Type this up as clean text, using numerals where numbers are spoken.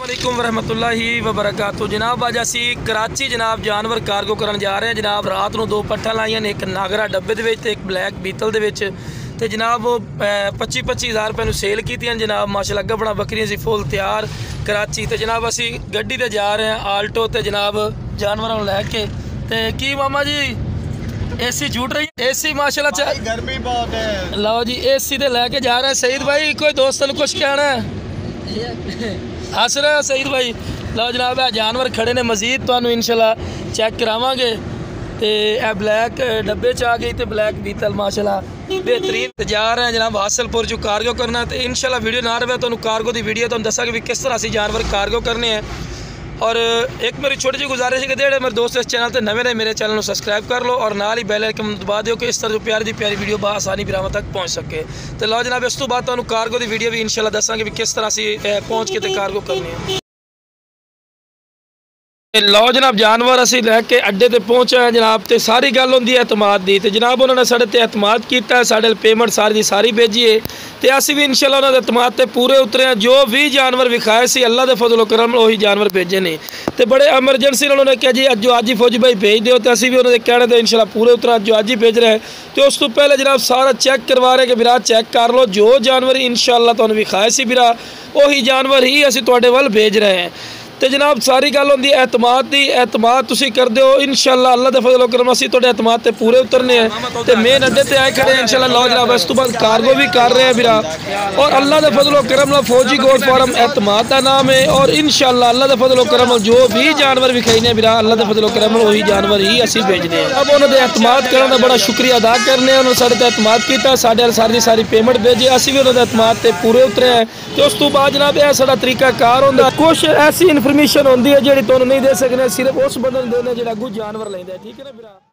अस्सलामुअलैकुम वरहमतुल्लाहि वबरकातुहू। जनाब अज असी कराची जनाब जानवर कार्गो करन जा रहे हैं। जनाब रात को 2 पट्ठा लाइया ने, एक नागरा डब्बे दे विच ते एक ब्लैक बीतल दे विच। ते जनाब 25-25 हज़ार रुपए सेल की जनाब। माशाअल्लाह गबड़ा बकरियां सी फुल तैयार कराची। तो जनाब असी गड्डी ते जा रहे हैं आल्टो ते जनाब जानवरों लैके। ते की मामा जी एसी छूट रही है? एसी माशाअल्लाह गर्मी बहुत है। लो जी एसी ते लैके जा रहे हैं। सईद भाई कोई दोस्तों कुछ कहना है? हस रहे हो सईद भाई? लो जनाब जानवर खड़े ने, मजीद तो इंशाल्लाह चेक करावांगे। तो यह ब्लैक डब्बे च आ गई तो ब्लैक बीतल माशाल्लाह बेहतरीन। जा रहे हैं जनाब हासलपुर जो कार्गो करना। तो इंशाल्लाह वीडियो ना रहे तो कार्गो की वीडियो तो दसा कि किस तरह से जानवर कार्गो करने हैं। और एक मेरी छोटी जी गुजारिश है कि जेडे मेरे दोस्त इस चैनल पर नवे ने मेरे चैनल को सबसक्राइब कर लो और नाल ही बेल आइकन दबा दो कि इस तरह जो प्यारी वीडियो बआसानी बिरावां तक पहुँच सके। तो लो जनाब इस तो बाद तो कार्गो की वीडियो भी इंशाल्लाह दसांगे भी किस तरह से पहुँच के कार्गो करनी है। लो जनाब जानवर असी लैके अड्डे ते पहुँचे हैं जनाब। तो सारी गल होंदी है एतमाद की। तो जनाब उन्होंने साढ़े ते एतमाद किया, साढ़े पेमेंट सारी की सारी भेजी है। तो असी भी इंशाल्लाह उन्होंने एतमाद ते पूरे उतरे हैं। जो भी जानवर विखाए से अल्लाह के फजलो करम वही जानवर भेजे ने। तो बड़े एमरजेंसी उन्होंने कहा जी अजो अज ही फौजी भाई भेज दो। तो असी भी उन्होंने कहने तो इंशाल्लाह पूरे उतरा जो अज ही भेज रहे हैं। तो उस तो पहले जनाब सारा चेक करवा रहे कि बिरा चेक कर लो जो जानवर इंशाल्लाह तुहानू विखाए से बिरा वही जानवर ही असी तुहाडे वल भेज रहे हैं। तो जनाब सारी गल होंदी है एतमाद की। एतमाद तुसी कर दो इंशाल्लाह अल्लाह दे फजलो करम असी तुहाडे एतमाद ते पूरे उतरने हैं। तो मेन अड्डे ते आए खड़े हैं इंशाल्लाह। लो जनाब इस तो बाद कार्गो भी कर रहे हैं बिरा और अल्लाह दे फजलो करम नाल फौजी गोट फार्म एतमाद का नाम है। और इंशाल्लाह अल्लाह दे फजलो करम जो भी जानवर विखाईने बिरा अल्लाह दे फजलो करम वही जानवर ही असी भेजने हैं। अब उन्होंने एतमाद करने का बड़ा शुक्रिया अदा करने। उन्होंने साढ़े ते एतमाद किया, साढ़े सारी सारी पेमेंट भेजी, असी भी उन्होंने एतमाद ते पूरे उतरे हैं। तो उस तो बाद जनाब यह साਡਾ तरीकाकार होंदा। कुछ ऐसी इन्फॉर्मेशन होंदी है जी तुहानू नहीं दे सकने, सिर्फ उस बंदे नूं देने जिहड़ा अगू जानवर लैंदा है। ठीक है ना बिरा।